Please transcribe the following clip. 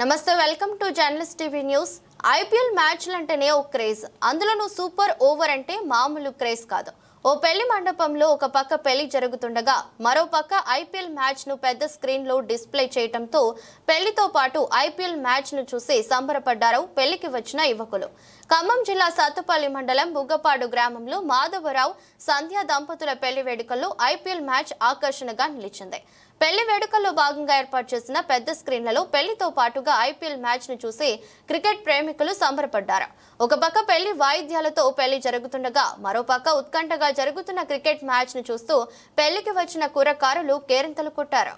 నమస్తే welcome to journalist TV news. IPL మ్యాచ్లు అంటేనే ఓ క్రేజ్, అందులోనూ సూపర్ ఓవర్ అంటే మామూలు క్రేజ్ కాదు. ఓ పెళ్లి మండపంలో ఒక పక్క పెళ్లి జరుగుతుండగా మరో పక్క ఐపీఎల్ మ్యాచ్ ను పెద్ద స్క్రీన్ లో డిస్ప్లే చేయడంతో పెళ్లితో పాటు ఐపీఎల్ మ్యాచ్ ను చూసి సంబరపడ్డారు పెళ్లికి వచ్చిన యువకులు. ఖమ్మం జిల్లా సత్తుపల్లి మండలం బుగ్గపాడు గ్రామంలో మాధవరావు సంధ్య దంపతుల పెళ్లి వేడుకల్లో ఐపీఎల్ మ్యాచ్ ఆకర్షణగా నిలిచింది. పెళ్లి వేడుకల్లో భాగంగా ఏర్పాటు చేసిన పెద్ద స్క్రీన్లలో పెళ్లితో పాటుగా ఐపీఎల్ మ్యాచ్ ను చూసి క్రికెట్ ప్రేమికులు సంబరపడ్డారు. ఒక పక్క పెళ్లి వాయిద్యాలతో పెళ్లి జరుగుతుండగా మరో పక్క ఉత్కంఠగా జరుగుతున్న క్రికెట్ మ్యాచ్ ను చూస్తూ పెళ్లికి వచ్చిన కుర్రకారులు కేరింతలు కొట్టారు.